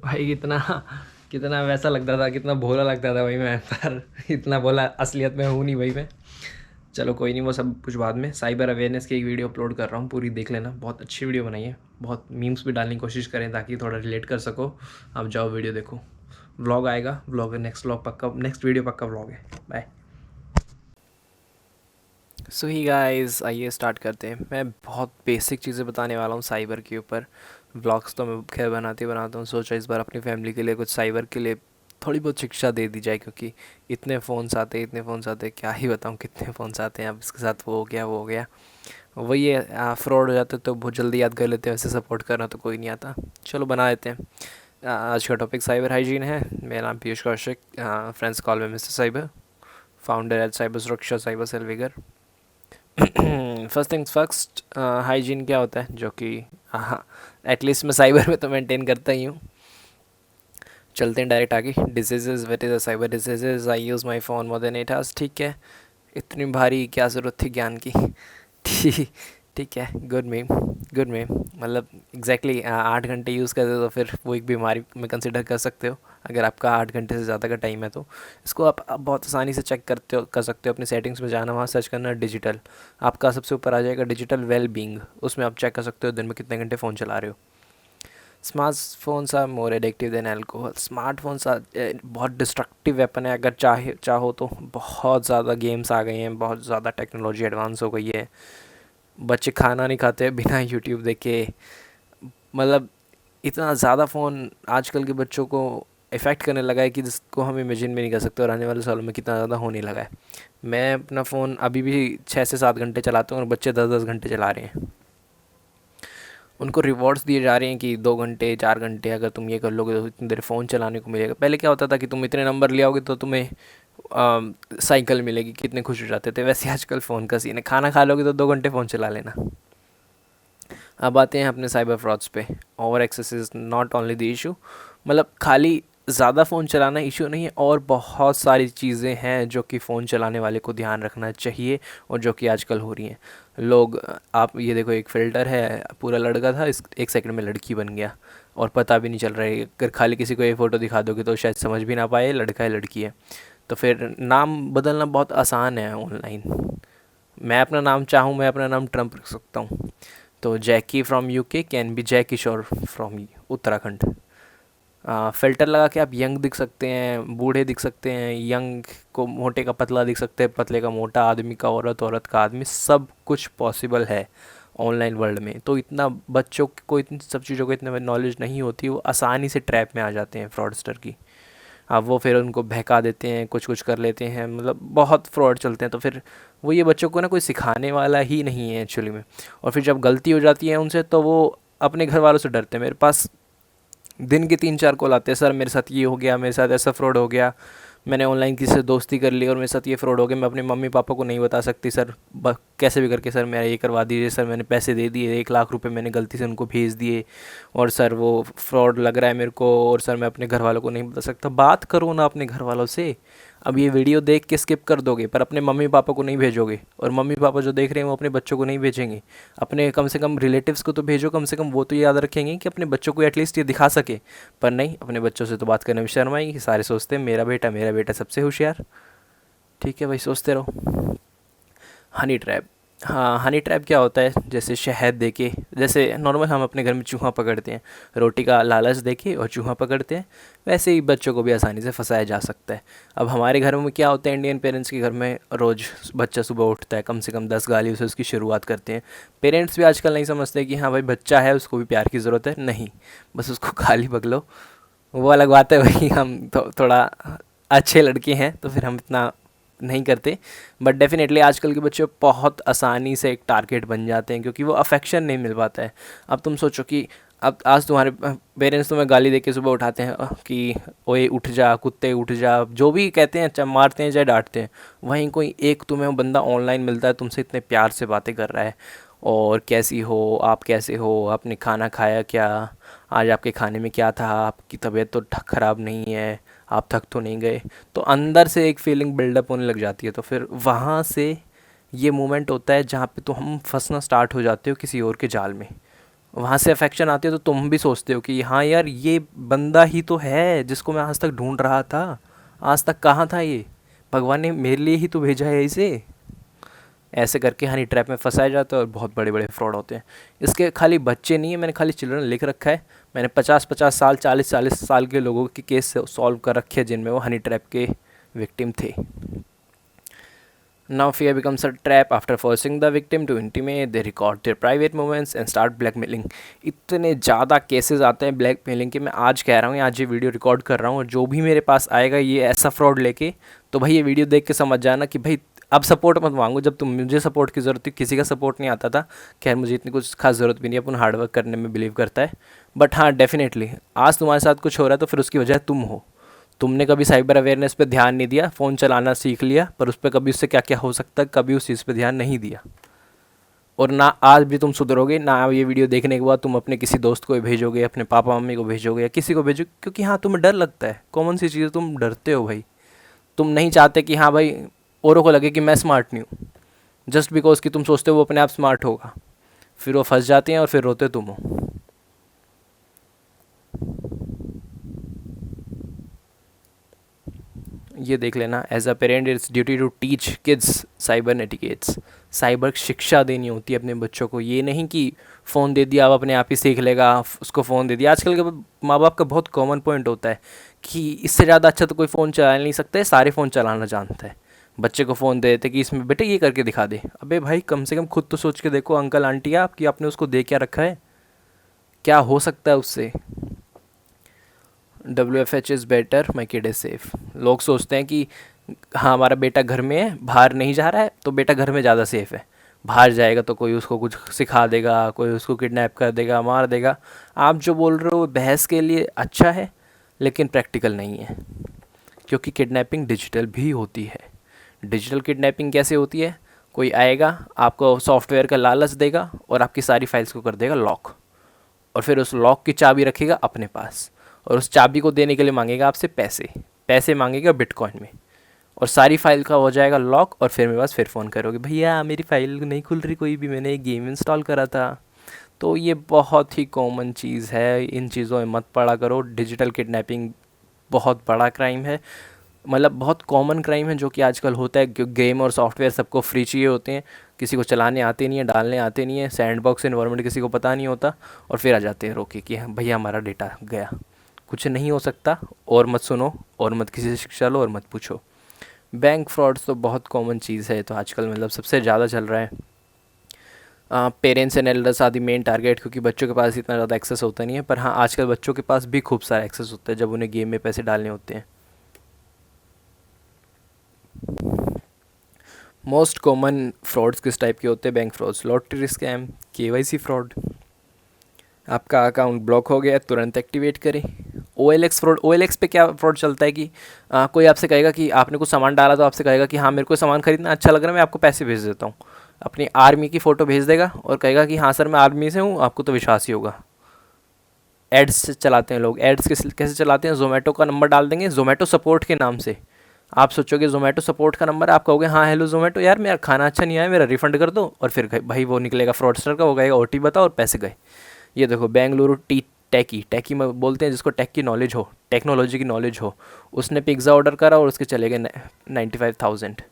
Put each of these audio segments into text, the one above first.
भाई कितना कितना वैसा लगता था, कितना भोला लगता था भाई मैं, पर इतना भोला असलियत में हूँ नहीं भाई मैं। चलो कोई नहीं, वो सब कुछ बाद में। साइबर अवेयरनेस की एक वीडियो अपलोड कर रहा हूँ, पूरी देख लेना, बहुत अच्छी वीडियो बनाई है। बहुत मीम्स भी डालने की कोशिश करें ताकि थोड़ा रिलेट कर सको। आप जाओ वीडियो देखो। व्लॉग आएगा, व्लॉग नेक्स्ट व्लॉग पक्का, नेक्स्ट वीडियो पक्का व्लॉग है। बाय। सो ही गाइस, आइए स्टार्ट करते हैं। मैं बहुत बेसिक चीज़ें बताने वाला हूँ साइबर के ऊपर। व्लॉग्स तो मैं खैर बनाते ही बनाता हूँ, सोचा इस बार अपनी फैमिली के लिए कुछ साइबर के लिए थोड़ी बहुत शिक्षा दे दी जाए, क्योंकि इतने फ़ोन्स आते, क्या ही बताऊँ कितने फ़ोन्स आते हैं। अब इसके साथ वो हो गया, वो हो गया, वही है। फ्रॉड हो जाते तो बहुत जल्दी याद कर लेते हैं, वैसे सपोर्ट करना तो कोई नहीं आता। चलो बना लेते हैं। आज का टॉपिक साइबर हाइजीन है। मेरा नाम Piyush Kaushik, friends call me mister cyber, founder at cyber Suraksha cyber cell विगर। फर्स्ट थिंग्स फर्स्ट, हाइजीन क्या होता है, जो कि हाँ एटलीस्ट मैं साइबर में तो मेंटेन करता ही हूँ। चलते हैं डायरेक्ट आगे। Disease, wait is a cyber disease, I use my phone more than 8 hours। ठीक है, इतनी भारी क्या ज़रूरत थी ज्ञान की। ठीक ठीक है, गुड मेम, गुड मेम। मतलब एग्जैक्टली 8 घंटे यूज़ करते तो फिर वो एक बीमारी में कंसिडर कर सकते हो। अगर आपका 8 घंटे से ज़्यादा का टाइम है तो इसको आप बहुत आसानी से चेक कर सकते हो। अपनी सेटिंग्स में जाना, वहाँ सर्च करना डिजिटल, आपका सबसे ऊपर आ जाएगा डिजिटल वेल बींग। उसमें आप चेक कर सकते हो दिन में कितने घंटे फ़ोन चला रहे हो। Smartphones are more addictive than alcohol. Smartphones बहुत डिस्ट्रक्टिव वेपन है। अगर चाहो तो बहुत ज़्यादा गेम्स आ गए हैं, बहुत ज़्यादा टेक्नोलॉजी एडवांस हो गई है। बच्चे खाना नहीं खाते बिना यूट्यूब देखे। मतलब इतना ज़्यादा फ़ोन आजकल के बच्चों को इफ़ेक्ट करने लगा है कि जिसको हम इमेजिन भी नहीं कर सकते, और आने वाले सालों में कितना ज़्यादा होने लगा है। मैं अपना फ़ोन अभी भी 6 से 7 घंटे चलाता हूँ, और बच्चे 10-10 घंटे चला रहे हैं। उनको रिवॉर्ड्स दिए जा रहे हैं कि 2 घंटे 4 घंटे अगर तुम ये कर लोगे तो इतनी देर फ़ोन चलाने को मिलेगा। पहले क्या होता था कि तुम इतने नंबर ले आओगे तो तुम्हें साइकिल मिलेगी, कितने खुश हो जाते थे। वैसे आजकल फ़ोन का सीन है, खाना खा लोगे तो 2 घंटे फ़ोन चला लेना। अब आते हैं अपने साइबर फ्रॉड्स पे। Over access is not only the issue. मतलब खाली ज़्यादा फ़ोन चलाना इशू नहीं है, और बहुत सारी चीज़ें हैं जो कि फ़ोन चलाने वाले को ध्यान रखना चाहिए, और जो कि आजकल हो रही हैं। लोग, आप ये देखो, एक फ़िल्टर है, पूरा लड़का था, इस 1 सेकंड में लड़की बन गया, और पता भी नहीं चल रहा है। अगर खाली किसी को ये फ़ोटो दिखा दोगे तो शायद समझ भी ना पाए लड़का है लड़की है। तो फिर नाम बदलना बहुत आसान है ऑनलाइन। मैं अपना नाम चाहूँ, मैं अपना नाम ट्रम्प रख सकता हूँ। तो जैकी फ्रॉम यूके कैन बी जय किशोर फ्रॉम उत्तराखंड। फ़िल्टर लगा के आप यंग दिख सकते हैं, बूढ़े दिख सकते हैं, यंग को मोटे का पतला दिख सकते हैं, पतले का मोटा, आदमी का औरत, औरत का आदमी, सब कुछ पॉसिबल है ऑनलाइन वर्ल्ड में। तो इतना बच्चों को इन सब चीज़ों को इतने नॉलेज नहीं होती, वो आसानी से ट्रैप में आ जाते हैं फ्रॉडस्टर की। अब वो फिर उनको बहका देते हैं, कुछ कुछ कर लेते हैं, मतलब बहुत फ्रॉड चलते हैं। तो फिर वो ये बच्चों को ना कोई सिखाने वाला ही नहीं है एक्चुअली में। और फिर जब गलती हो जाती है उनसे तो वो अपने घर वालों से डरते हैं। मेरे पास दिन के 3-4 कॉल आते हैं, सर मेरे साथ ये हो गया, मेरे साथ ऐसा फ्रॉड हो गया, मैंने ऑनलाइन किसी से दोस्ती कर ली और मेरे साथ ये फ्रॉड हो गया, मैं अपने मम्मी पापा को नहीं बता सकती सर, कैसे भी करके सर मेरा ये करवा दीजिए सर, मैंने पैसे दे दिए, 1 लाख रुपए मैंने गलती से उनको भेज दिए, और सर वो फ्रॉड लग रहा है मेरे को, और सर मैं अपने घर वालों को नहीं बता सकता। बात करो ना अपने घर वालों से। अब ये वीडियो देख के स्किप कर दोगे, पर अपने मम्मी पापा को नहीं भेजोगे, और मम्मी पापा जो देख रहे हैं वो अपने बच्चों को नहीं भेजेंगे। अपने कम से कम रिलेटिव्स को तो भेजो, कम से कम वो तो याद रखेंगे कि अपने बच्चों को एटलीस्ट ये दिखा सके। पर नहीं, अपने बच्चों से तो बात करने में शर्म आएगी। सारे सोचते हैं मेरा बेटा सबसे होशियार। ठीक है भाई, सोचते रहो। Honey trap. हाँ, हनी ट्रैप क्या होता है, जैसे शहद देके, जैसे नॉर्मल हम अपने घर में चूहा पकड़ते हैं, रोटी का लालच देके और चूहा पकड़ते हैं, वैसे ही बच्चों को भी आसानी से फंसाया जा सकता है। अब हमारे घर में क्या होता है, इंडियन पेरेंट्स के घर में रोज़ बच्चा सुबह उठता है, कम से कम 10 गालियों से उसकी शुरुआत करते हैं। पेरेंट्स भी आजकल नहीं समझते कि हाँ भाई बच्चा है, उसको भी प्यार की ज़रूरत है, नहीं, बस उसको गाली बकलो। वो अलग बात है भाई, हम थोड़ा अच्छे लड़के हैं तो फिर हम इतना नहीं करते। बट डेफिनेटली आजकल के बच्चे बहुत आसानी से एक टारगेट बन जाते हैं, क्योंकि वो अफेक्शन नहीं मिल पाता है। अब तुम सोचो कि अब आज तुम्हारे पेरेंट्स तुम्हें गाली दे के सुबह उठाते हैं कि ओए उठ जा, कुत्ते उठ जा, जो भी कहते हैं, चाहे मारते हैं चाहे डांटते हैं। वहीं कोई एक तुम्हें बंदा ऑनलाइन मिलता है, तुमसे इतने प्यार से बातें कर रहा है, और कैसी हो आप, कैसे हो, आपने खाना खाया क्या, आज आपके खाने में क्या था, आपकी तबीयत तो ख़राब नहीं है, आप थक तो नहीं गए। तो अंदर से एक फीलिंग बिल्डअप होने लग जाती है। तो फिर वहाँ से ये मोमेंट होता है जहाँ पे तो हम फंसना स्टार्ट हो जाते हो किसी और के जाल में। वहाँ से अफेक्शन आती है तो तुम भी सोचते हो कि हाँ यार ये बंदा ही तो है जिसको मैं आज तक ढूंढ रहा था, आज तक कहाँ था ये, भगवान ने मेरे लिए ही तो भेजा है इसे। ऐसे करके हनी ट्रैप में फंसाया जाता है और बहुत बड़े बड़े फ्रॉड होते हैं। इसके खाली बच्चे नहीं है, मैंने खाली चिल्ड्रन लिख रखा है। मैंने 50-50 साल 40-40 साल के लोगों के केस सॉल्व कर रखे हैं जिनमें वो हनी ट्रैप के विक्टिम थे। Now fear becomes a trap after forcing the victim to intimate, they record their private moments and start blackmailing। इतने ज़्यादा केसेस आते हैं ब्लैकमेलिंग के, मैं आज कह रहा हूँ, आज ये वीडियो रिकॉर्ड कर रहा हूँ और जो भी मेरे पास आएगा ये ऐसा फ्रॉड लेके, तो भाई ये वीडियो देख के समझ जाना कि भाई अब सपोर्ट मत मांगो। जब तुम मुझे सपोर्ट की ज़रूरत थी, किसी का सपोर्ट नहीं आता था। खैर मुझे इतनी कुछ खास ज़रूरत भी नहीं है, अपन हार्डवर्क करने में बिलीव करता है। बट हाँ डेफिनेटली आज तुम्हारे साथ कुछ हो रहा है तो फिर उसकी वजह तुम हो। तुमने कभी साइबर अवेयरनेस पे ध्यान नहीं दिया, फ़ोन चलाना सीख लिया पर उस पर कभी उससे क्या क्या हो सकता है कभी उस चीज़ पे ध्यान नहीं दिया। और ना आज भी तुम सुधरोगे, ना ये वीडियो देखने के बाद तुम अपने किसी दोस्त को भेजोगे, अपने पापा मम्मी को भेजोगे या किसी को भेजोगे, क्योंकि हाँ तुम्हें डर लगता है। कॉमन सी चीज़, तुम डरते हो भाई। तुम नहीं चाहते कि हाँ भाई औरों को लगे कि मैं स्मार्ट नहीं हूँ, जस्ट बिकॉज कि तुम सोचते हो वो अपने आप स्मार्ट होगा। फिर वो फंस जाते हैं और फिर रोते तुम हो। ये देख लेना, as a parent it's duty to teach kids cyber netiquettes. Cyber शिक्षा देनी होती है अपने बच्चों को। ये नहीं कि फ़ोन दे दिया अब अपने आप ही सीख लेगा, उसको फ़ोन दे दिया। आजकल के माँ बाप का बहुत कॉमन पॉइंट होता है कि इससे ज़्यादा अच्छा तो कोई फ़ोन चला नहीं सकता है, सारे फ़ोन चलाना जानता है। बच्चे को फ़ोन दे देते कि इसमें बेटे ये करके दिखा दे। अबे भाई कम से कम खुद तो सोच के देखो अंकल आंटी आपकी, आपने उसको दे क्या रखा है, क्या हो सकता है उससे। WFH is better, my kid is safe. लोग सोचते हैं कि हाँ हमारा बेटा घर में है, बाहर नहीं जा रहा है तो बेटा घर में ज़्यादा सेफ़ है। बाहर जाएगा तो कोई उसको कुछ सिखा देगा, कोई उसको किडनैप कर देगा, मार देगा। आप जो बोल रहे हो बहस के लिए अच्छा है लेकिन प्रैक्टिकल नहीं है, क्योंकि किडनैपिंग डिजिटल भी होती है। डिजिटल किडनैपिंग कैसे होती है? कोई आएगा, आपको सॉफ्टवेयर का लालच देगा और आपकी सारी फाइल्स को कर देगा लॉक, और फिर उस लॉक की चाबी रखेगा अपने पास, और उस चाबी को देने के लिए मांगेगा आपसे पैसे। पैसे मांगेगा बिटकॉइन में, और सारी फाइल का हो जाएगा लॉक। और फिर मेरे पास फिर फ़ोन करोगे, भैया मेरी फाइल नहीं खुल रही कोई भी, मैंने एक गेम इंस्टॉल करा था। तो ये बहुत ही कॉमन चीज़ है, इन चीज़ों में मत पड़ा करो। डिजिटल किडनैपिंग बहुत बड़ा क्राइम है, मतलब बहुत कॉमन क्राइम है जो कि आजकल होता है। क्योंकि गेम और सॉफ्टवेयर सबको फ्री चाहिए होते हैं, किसी को चलाने आते नहीं है, डालने आते नहीं है, सैंडबॉक्स एनवायरनमेंट किसी को पता नहीं होता, और फिर आ जाते हैं रोके कि हाँ भैया हमारा डेटा गया। कुछ नहीं हो सकता, और मत सुनो और मत किसी से शिक्षा लो और मत पूछो। बैंक फ्रॉड्स तो बहुत कॉमन चीज़ है, तो आजकल मतलब सबसे ज़्यादा चल रहा है। पेरेंट्स एंड एल्डर्स आदि मेन टारगेट, क्योंकि बच्चों के पास इतना ज़्यादा एक्सेस होता नहीं है। पर हाँ आजकल बच्चों के पास भी खूब सारा एक्सेस होता है जब उन्हें गेम में पैसे डालने होते हैं। मोस्ट कॉमन फ्रॉड्स किस टाइप के होते हैं? Bank frauds, lottery scam, KYC fraud. आपका अकाउंट ब्लॉक हो गया तुरंत एक्टिवेट करें। OLX फ्रॉड, OLX पे क्या फ्रॉड चलता है कि कोई आपसे कहेगा कि आपने कुछ सामान डाला तो आपसे कहेगा कि हाँ मेरे को सामान खरीदना अच्छा लग रहा है, मैं आपको पैसे भेज देता हूँ। अपनी आर्मी की फ़ोटो भेज देगा और कहेगा कि हाँ सर मैं आर्मी से हूँ, आपको तो विश्वास ही होगा। एड्स चलाते हैं लोग। एड्स कैसे चलाते हैं? जोमेटो का नंबर डाल देंगे, जोमेटो सपोर्ट के नाम से। आप सोचोगे जोमेटो सपोर्ट का नंबर, आप कहोगे हाँ हेलो जोमेटो यार मेरा खाना अच्छा नहीं आया, मेरा रिफंड कर दो। और फिर भाई वो निकलेगा फ्रॉडस्टर का, वो कहेगा OTP बताओ और पैसे गए। ये देखो बेंगलुरु टैकी, टैकी में बोलते हैं जिसको टेक की नॉलेज हो, टेक्नोलॉजी की नॉलेज हो, उसने पिज़्ज़ा ऑर्डर करा और उसके चले गए 95,000।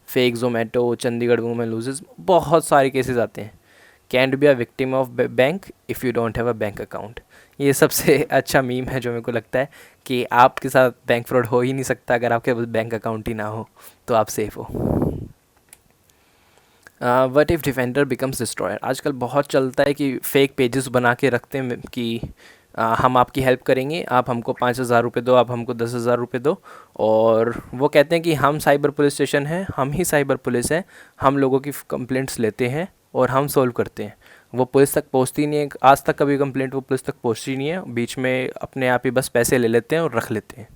Fake Zomato, Chandigarh women loses, बहुत सारे केसेस आते हैं। Cantt be a victim of bank if you don't have a bank account. ये सबसे अच्छा मीम है जो मेरे को लगता है कि आपके साथ बैंक फ्रॉड हो ही नहीं सकता अगर आपके पास बैंक अकाउंट ही ना हो, तो आप सेफ हो। What if defender becomes destroyer. आजकल बहुत चलता है कि फ़ेक पेजेस बना के रखते हैं कि हम आपकी हेल्प करेंगे, आप हमको 5,000 रुपये दो, आप हमको 10,000 रुपये दो। और वो कहते हैं कि हम साइबर पुलिस स्टेशन हैं, हम ही साइबर पुलिस हैं, हम लोगों की कंप्लेंट्स लेते हैं और हम सॉल्व करते हैं। वो पुलिस तक पहुंचती नहीं है, आज तक कभी कंप्लेंट वो पुलिस तक पहुंचती नहीं है, बीच में अपने आप ही बस पैसे ले लेते हैं और रख लेते हैं।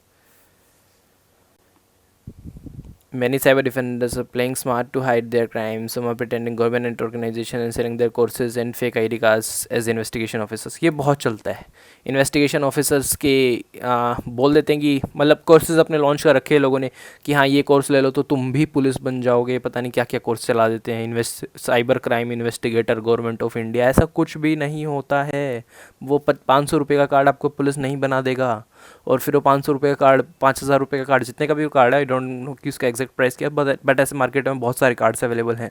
Many cyber defenders are playing smart to hide their crimes. Some are pretending government organization and selling their courses and fake ID cards as investigation officers. ये बहुत चलता है. इन्वेस्टिगेशन ऑफिसर्स के बोल देते हैं कि मतलब कोर्सेज अपने लॉन्च कर रखे हैं लोगों ने कि हाँ ये कोर्स ले लो तो तुम भी पुलिस बन जाओगे. पता नहीं क्या क्या कोर्स चला देते हैं. Cyber crime investigator government of India. ऐसा कुछ भी नहीं होता है. वो 500 रुपये का कार्ड आपको पुलिस नहीं बना देगा. और फिर वो 500 रुपये का कार्ड, 5000 रुपये का कार्ड, जितने का भी वो कार्ड है, आई डोंट नो कि उसका एग्जैक्ट प्राइस क्या है, बट ऐसे मार्केट में बहुत सारे कार्ड्स अवेलेबल हैं.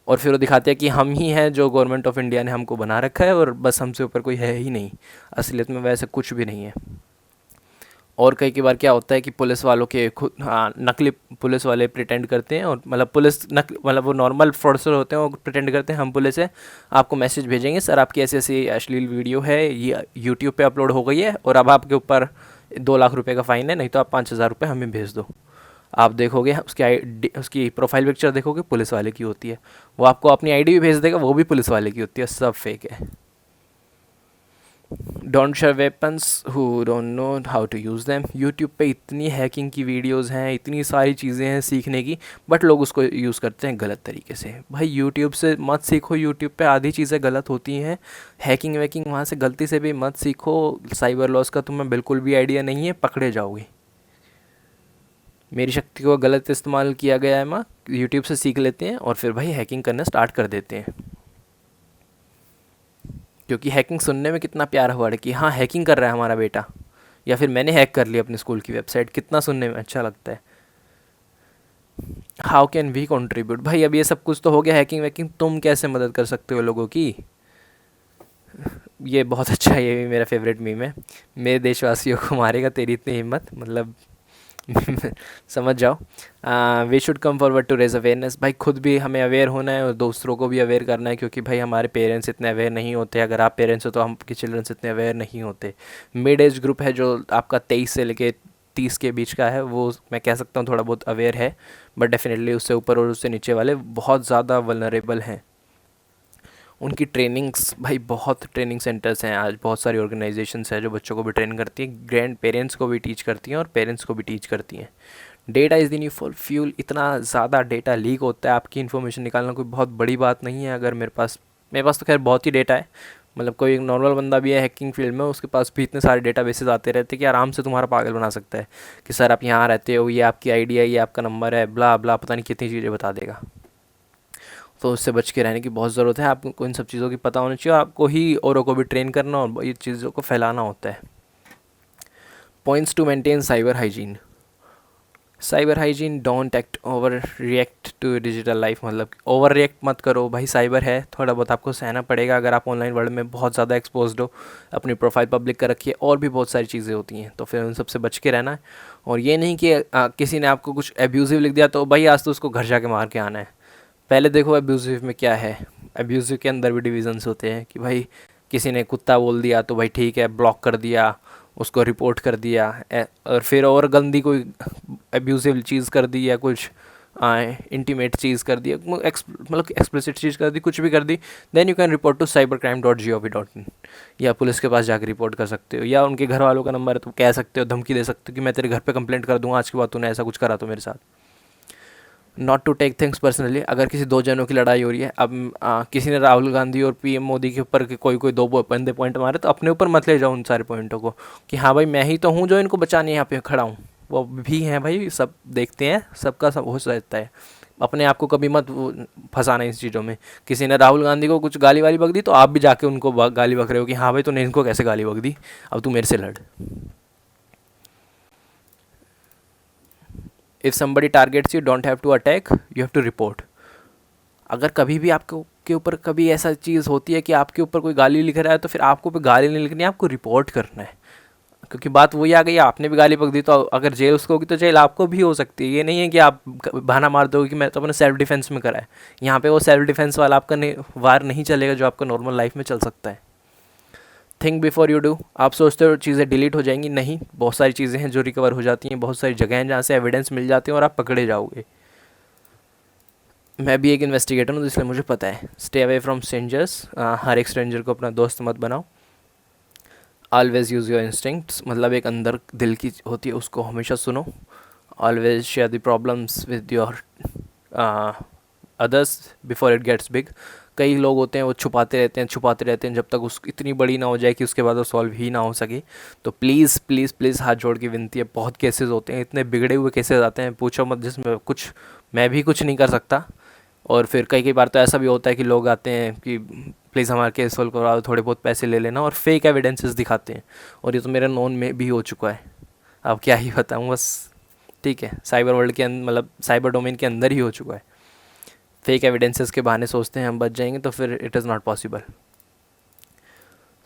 और फिर वो दिखाते हैं कि हम ही हैं जो गवर्नमेंट ऑफ इंडिया ने हमको बना रखा है और बस हमसे ऊपर कोई है ही नहीं. असलियत में वैसे कुछ भी नहीं है. और कई बार क्या होता है कि पुलिस वालों के खुद नकली पुलिस वाले प्रिटेंड करते हैं और मतलब मतलब वो नॉर्मल फ्रॉडस्टर होते हैं, वो प्रिटेंड करते हैं हम पुलिस है, आपको मैसेज भेजेंगे सर आपकी ऐसी ऐसी अश्लील वीडियो है, ये यूट्यूब पे अपलोड हो गई है और अब आपके ऊपर 2 लाख रुपए का फ़ाइन है, नहीं तो आप 5000 रुपये हमें भेज दो. आप देखोगे उसकी प्रोफाइल पिक्चर देखोगे पुलिस वाले की होती है. वो आपको अपनी आईडी भी भेज देगा, वो भी पुलिस वाले की होती है. सब फेक है. Don't share weapons who don't know how to use them. YouTube पे इतनी हैकिंग की वीडियोस हैं, इतनी सारी चीज़ें हैं सीखने की, बट लोग उसको यूज़ करते हैं गलत तरीके से. भाई यूट्यूब से मत सीखो. यूट्यूब पे आधी चीज़ें गलत होती हैं. हैकिंग वैकिंग वहाँ से गलती से भी मत सीखो. साइबर लॉस का तुम्हें बिल्कुल भी आइडिया नहीं है, पकड़े जाओगे. मेरी शक्ति को गलत इस्तेमाल किया गया है. माँ यूट्यूब से सीख लेते हैं और फिर भाई हैकिंग करना स्टार्ट कर देते हैं. क्योंकि हैकिंग सुनने में कितना प्यारा वर्ड है कि हाँ हैकिंग कर रहा है हमारा बेटा, या फिर मैंने हैक कर लिया अपने स्कूल की वेबसाइट. कितना सुनने में अच्छा लगता है. How can we contribute. भाई अब ये सब कुछ तो हो गया हैकिंग वैकिंग, तुम कैसे मदद कर सकते हो लोगों की. ये बहुत अच्छा है. ये भी मेरा फेवरेट मीम है. मेरे देशवासियों को मारेगा तेरी इतनी हिम्मत. मतलब समझ जाओ. We should come forward to raise awareness. भाई खुद भी हमें अवेयर होना है और दूसरों को भी अवेयर करना है, क्योंकि भाई हमारे पेरेंट्स इतने अवेयर नहीं होते. अगर आप पेरेंट्स हो तो आपके चिल्ड्रंस इतने अवेयर नहीं होते. मिड एज ग्रुप है जो आपका 23 से लेके 30 के बीच का है, वो मैं कह सकता हूँ थोड़ा बहुत अवेयर है, बट डेफिनेटली उससे ऊपर और उससे नीचे वाले बहुत ज़्यादा वल्नरेबल हैं. उनकी ट्रेनिंग्स, भाई बहुत ट्रेनिंग सेंटर्स हैं आज, बहुत सारी ऑर्गेनाइजेशंस हैं जो बच्चों को भी ट्रेन करती हैं, ग्रैंड पेरेंट्स को भी टीच करती हैं और पेरेंट्स को भी टीच करती हैं. Data is the new fuel. इतना ज़्यादा डेटा लीक होता है, आपकी इन्फॉर्मेशन निकालना कोई बहुत बड़ी बात नहीं है. अगर मेरे पास तो खैर बहुत ही डेटा है. मतलब कोई नॉर्मल बंदा भी है हैकिंग फील्ड में, उसके पास भी इतने सारे डेटा बेसिस आते रहते हैं कि आराम से तुम्हारा पागल बना सकता है कि सर आप यहाँ रहते हो, ये आपकी आईडी है, ये आपका नंबर है, ब्ला ब्ला, पता नहीं कितनी चीज़ें बता देगा. तो उससे बच के रहने की बहुत ज़रूरत है. आपको इन सब चीज़ों की पता होनी चाहिए. आपको ही औरों को भी ट्रेन करना और ये चीज़ों को फैलाना होता है. Points to maintain cyber hygiene. Cyber hygiene, don't act overreact to digital life. मतलब ओवर रिएक्ट मत करो. भाई साइबर है, थोड़ा बहुत आपको सहना पड़ेगा. अगर आप ऑनलाइन वर्ल्ड में बहुत ज़्यादा एक्सपोज्ड हो, अपनी प्रोफाइल पब्लिक कर रखी है, और भी बहुत सारी चीज़ें होती हैं, तो फिर उन सबसे बच के रहना है. और ये नहीं कि किसी ने आपको कुछ एब्यूज़िव लिख दिया तो भाई आज तो उसको घर जाके मार के आना है. पहले देखो अब्यूज़िव में क्या है. अब्यूज़िव के अंदर भी डिविजन्स होते हैं कि भाई किसी ने कुत्ता बोल दिया तो भाई ठीक है, ब्लॉक कर दिया, उसको रिपोर्ट कर दिया. और फिर और गंदी कोई अब्यूज़िव चीज़ कर दी या कुछ इंटीमेट चीज़ कर दी, मतलब एक्सप्लिसिट चीज़ कर दी, कुछ भी कर दी, then you can report to cybercrime.gov.in. या पुलिस के पास जाकर रिपोर्ट कर सकते हो, या उनके घर वालों का नंबर है तो कह सकते हो, धमकी दे सकते हो कि मैं तेरे घर पे कंप्लेंट कर दूँगा आज के बाद तूने ऐसा कुछ करा तो मेरे साथ. Not to take things personally. अगर किसी दो जनों की लड़ाई हो रही है, अब किसी ने राहुल गांधी और पीएम मोदी के ऊपर कोई दो बंदे पॉइंट मारे, तो अपने ऊपर मत ले जाओ उन सारे पॉइंटों को कि हाँ भाई मैं ही तो हूँ जो इनको बचाने यहाँ पे खड़ा हूँ. वो भी हैं भाई, सब देखते हैं, सबका सब हो सकता है. अपने आप को कभी मत फंसाना इस चीज़ों में. किसी ने राहुल गांधी को कुछ गाली वाली बक दी तो आप भी जाके उनको गाली बक रहे हो कि हाँ भाई तूने इनको कैसे गाली बक दी, अब तू मेरे से लड़. If somebody targets you don't have to attack, you have to report. अगर कभी भी आपको के ऊपर कभी ऐसा चीज़ होती है कि आपके ऊपर कोई गाली लिख रहा है, तो फिर आपको भी गाली नहीं लिखनी है, आपको रिपोर्ट करना है. क्योंकि बात वही आ गई, आपने भी गाली पक दी तो अगर जेल उसको होगी तो जेल आपको भी हो सकती है. ये नहीं है कि आप बहाना मार दोगे कि मैं तो अपने सेल्फ डिफेंस में करा है. यहाँ पे वो सेल्फ डिफेंस वाला आपका वार नहीं चलेगा जो आपका नॉर्मल लाइफ में चल सकता है. Think before you do. आप सोचते हो चीज़ें डिलीट हो जाएंगी, नहीं, बहुत सारी चीज़ें हैं जो रिकवर हो जाती हैं, बहुत सारी जगह हैं जहाँ से एविडेंस मिल जाते हैं और आप पकड़े जाओगे. मैं भी एक इन्वेस्टिगेटर हूँ, इसलिए मुझे पता है. Stay away from strangers. हर एक स्ट्रेंजर को अपना दोस्त मत बनाओ. Always use your instincts. मतलब एक अंदर दिल की होती है उसको हमेशा सुनो. Always share the problems with your others before it gets big. कई लोग होते हैं वो छुपाते रहते हैं जब तक उस इतनी बड़ी ना हो जाए कि उसके बाद वो सॉल्व ही ना हो सके। तो प्लीज़ प्लीज़ प्लीज़ हाथ जोड़ के विनती है, बहुत केसेस होते हैं, इतने बिगड़े हुए केसेस आते हैं पूछो मत, जिसमें कुछ मैं भी कुछ नहीं कर सकता। और फिर कई कई बार तो ऐसा भी होता है कि लोग आते हैं कि प्लीज़ हमारा केस सॉल्व करवा दो, थोड़े बहुत पैसे ले लेना, और फेक एविडेंसेस दिखाते हैं। और ये तो मेरे नोन में भी हो चुका है, अब क्या ही बताऊँ बस। ठीक है, साइबर वर्ल्ड के अंदर, मतलब साइबर डोमेन के अंदर ही हो चुका है। फेक एविडेंसेस के बहाने सोचते हैं हम बच जाएंगे, तो फिर it is not possible.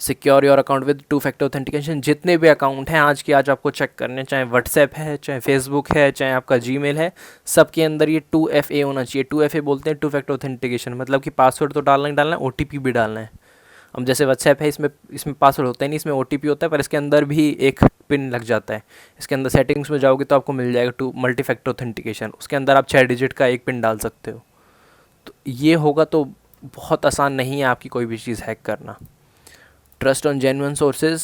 Secure your account with two factor authentication. जितने भी अकाउंट हैं आज की आज आपको चेक करने, चाहे व्हाट्सएप है, चाहे फेसबुक है, चाहे आपका जीमेल है, सबके अंदर ये 2FA होना चाहिए। 2FA बोलते हैं टू फैक्टर ऑथेंटिकेशन, मतलब कि पासवर्ड तो डालना ही डालना है, OTP भी डालना है। अब जैसे व्हाट्सएप है, इसमें इसमें पासवर्ड होता है नहीं, इसमें OTP होता है, पर इसके अंदर भी एक पिन लग जाता है। इसके अंदर सेटिंग्स में जाओगे तो आपको मिल जाएगा टू मल्टी फैक्टर ऑथेंटिकेशन, उसके अंदर आप 6 डिजिट का एक पिन डाल सकते हो। तो ये होगा तो बहुत आसान नहीं है आपकी कोई भी चीज़ हैक करना। Trust on genuine sources.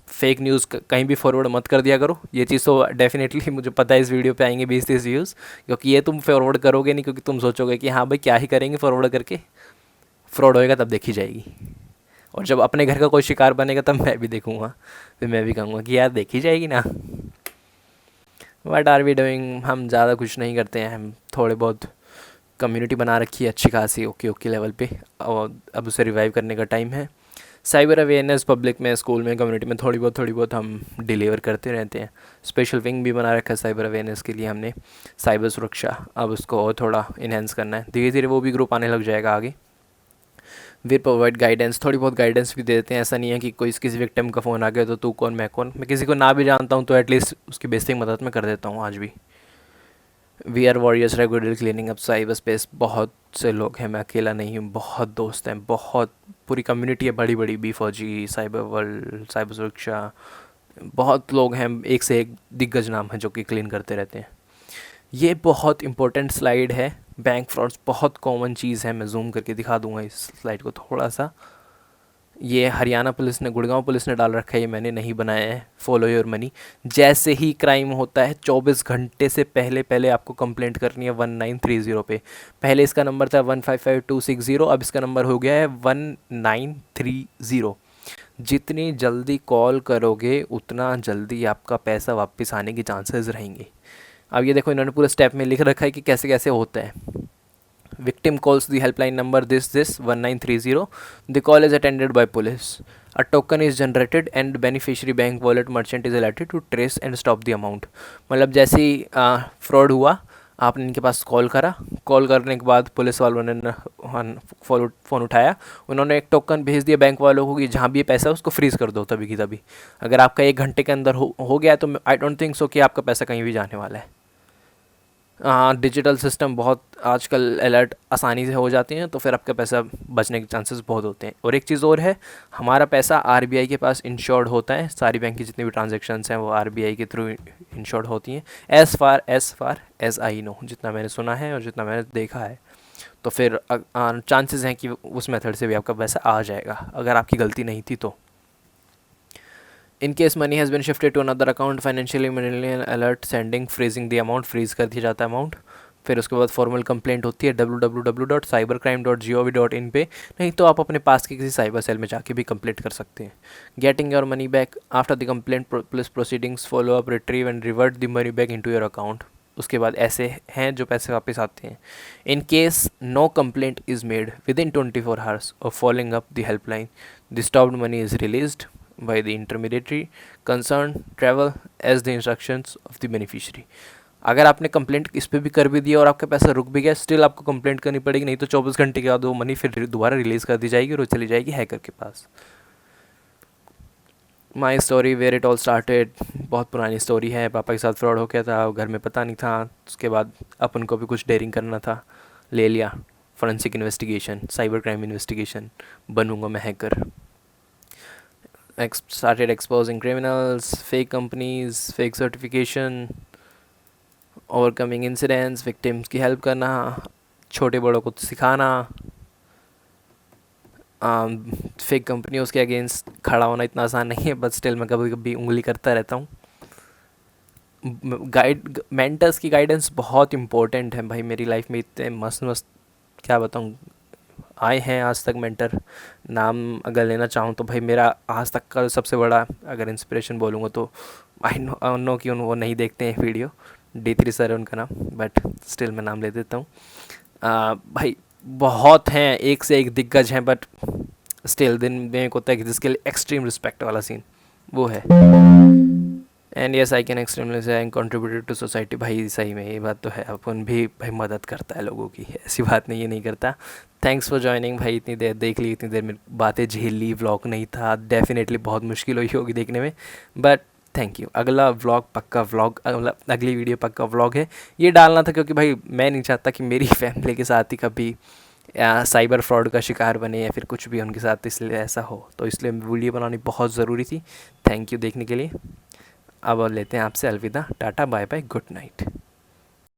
Fake news कहीं भी फॉरवर्ड मत कर दिया करो। ये चीज़ तो डेफिनेटली मुझे पता है इस वीडियो पे आएंगे 20-30 व्यूज़, क्योंकि ये तुम फॉरवर्ड करोगे नहीं, क्योंकि तुम सोचोगे कि हाँ भाई क्या ही करेंगे फॉरवर्ड करके, फ्रॉड होएगा तब देखी जाएगी। और जब अपने घर का कोई शिकार बनेगा तब मैं भी देखूंगा, फिर मैं भी कहूँगा कि यार देखी जाएगी ना। व्हाट आर वी डूइंग, हम ज़्यादा कुछ नहीं करते हैं, हम थोड़े बहुत कम्युनिटी बना रखी है अच्छी खासी, ओके ओके लेवल पे, और अब उसे रिवाइव करने का टाइम है। साइबर अवेयरनेस पब्लिक में, स्कूल में, कम्युनिटी में थोड़ी बहुत हम डिलीवर करते रहते हैं। स्पेशल विंग भी बना रखा है साइबर अवेयरनेस के लिए हमने, साइबर सुरक्षा। अब उसको और थोड़ा इन्हेंस करना है, धीरे धीरे वो भी ग्रुप आने लग जाएगा आगे। वी प्रोवाइड गाइडेंस, थोड़ी बहुत गाइडेंस भी दे देते हैं। ऐसा नहीं है कि कोई किसी विक्टिम का फ़ोन आ गया तो तू कौन मैं कौन, मैं किसी को ना भी जानता हूँ तो एटलीस्ट उसकी बेसिक मदद मैं कर देता हूँ आज भी। We are warriors regular cleaning up cyberspace. बहुत से लोग हैं, मैं अकेला नहीं हूँ, बहुत दोस्त हैं, बहुत पूरी कम्युनिटी है बड़ी बड़ी, B4G, साइबर वर्ल्ड, साइबर सुरक्षा, बहुत लोग हैं, एक से एक दिग्गज नाम है जो कि क्लीन करते रहते हैं। ये बहुत इंपॉर्टेंट स्लाइड है। बैंक फ्रॉड्स बहुत कॉमन चीज़ है, मैं जूम करके दिखा दूंगा इस स्लाइड को थोड़ा सा। ये हरियाणा पुलिस ने, गुड़गांव पुलिस ने डाल रखा है, ये मैंने नहीं बनाया है। Follow your money. जैसे ही क्राइम होता है 24 घंटे से पहले पहले आपको कंप्लेंट करनी है 1930 पे। पहले इसका नंबर था 155260, अब इसका नंबर हो गया है 1930। जितनी जल्दी कॉल करोगे उतना जल्दी आपका पैसा वापस आने के चांसेस रहेंगे। अब ये देखो, इन्होंने पूरे स्टेप में लिख रखा है कि कैसे कैसे होता है। Victim calls the helpline number this 1930. The call is attended by police. A token is generated and beneficiary bank wallet merchant is alerted to trace and stop the amount. मतलब जैसे ही फ्रॉड हुआ, आपने इनके पास कॉल करा, call करने के बाद police वालों ने फ़ोन उठाया, उन्होंने एक टोकन भेज दिया बैंक वालों को कि जहाँ भी ये पैसा है उसको फ्रीज़ कर दो तभी की तभी। अगर आपका 1 घंटे के अंदर हो गया तो आई डोंट थिंक सो कि आपका पैसा कहीं भी जाने वाला है। हाँ, डिजिटल सिस्टम बहुत आजकल अलर्ट आसानी से हो जाते हैं, तो फिर आपका पैसा बचने के चांसेस बहुत होते हैं। और एक चीज़ और है, हमारा पैसा RBI के पास इंश्योर्ड होता है। सारी बैंक की जितनी भी ट्रांजेक्शंस हैं वो RBI के थ्रू इंश्योर्ड होती हैं, as far as I know, जितना मैंने सुना है और जितना मैंने देखा है। तो फिर चांसेस हैं कि उस मेथड से भी आपका पैसा आ जाएगा, अगर आपकी गलती नहीं थी तो। In case money has been shifted to another account, financially alert sending, freezing the amount, freeze कर दिया जाता है अमाउंट। फिर उसके बाद फॉर्मल कंप्लेंट होती है www.cybercrime.gov.in पे, नहीं तो आप अपने पास के किसी साइबर सेल में जाके भी कंप्लेंट कर सकते हैं। Getting your money back after the complaint, police proceedings follow up, retrieve and revert the money back into your account. उसके बाद ऐसे हैं जो पैसे वापस आते हैं। In case no complaint is made within 24 hours of following up the helpline, the stopped money is released by the intermediary concerned travel as the instructions of the beneficiary। अगर आपने कंप्लेंट इस पर भी कर भी दिया और आपका पैसा रुक भी गया, स्टिल आपको कंप्लेंट करनी पड़ेगी, नहीं तो 24 घंटे के बाद वो मनी फिर दोबारा रिलीज़ कर दी जाएगी और वो चली जाएगी हैकर के पास। My story where it all started, बहुत पुरानी स्टोरी है। पापा के साथ फ्रॉड हो गया था, घर में पता नहीं था, उसके बाद अपन को भी कुछ डेयरिंग करना था, ले लिया। Forensic investigation, cyber crime investigation, बनूंगा मैं hacker. Started exposing criminals, fake companies, fake certification, overcoming incidents, victims की हेल्प करना, छोटे बड़ों को सिखाना, फेक कंपनियों के अगेंस्ट खड़ा होना इतना आसान नहीं है, बट स्टिल मैं कभी कभी उंगली करता रहता हूँ। गाइड मेंटर्स की गाइडेंस बहुत इंपॉर्टेंट है भाई। मेरी लाइफ में इतने मस्त मस्त, क्या बताऊँ, आए हैं आज तक मेंटर। नाम अगर लेना चाहूँ तो भाई मेरा आज तक का सबसे बड़ा अगर इंस्पिरेशन बोलूँगा तो आई नो कि वो नहीं देखते हैं वीडियो, D3 सर है उनका नाम, बट स्टिल मैं नाम ले देता हूँ। भाई बहुत हैं, एक से एक दिग्गज हैं, बट स्टिल दिन में एक होता है कि जिसके लिए एक्सट्रीम रिस्पेक्ट वाला सीन वो है। And yes I can extremely से आई कंट्रीब्यूटेड टू सोसाइटी। भाई सही में ये बात तो है, अपन भी भाई मदद करता है लोगों की, ऐसी बात नहीं, ये नहीं करता। थैंक्स फॉर ज्वाइनिंग भाई, इतनी देर देख ली, इतनी देर में बातें झेल ली, व्लॉग नहीं था, डेफिनेटली बहुत मुश्किल हुई होगी देखने में, बट थैंक यू। अगला व्लॉग पक्का व्लॉग, अगली वीडियो पक्का व्लॉग है। ये डालना था क्योंकि भाई मैं नहीं चाहता कि मेरी फैमिली के साथ ही कभी साइबर फ्रॉड का शिकार बने या फिर कुछ भी उनके साथ, इसलिए ऐसा हो, तो इसलिए वीडियो बनानी बहुत ज़रूरी थी। थैंक यू देखने के लिए। अब लेते हैं आपसे अलविदा, tata bye bye, good night.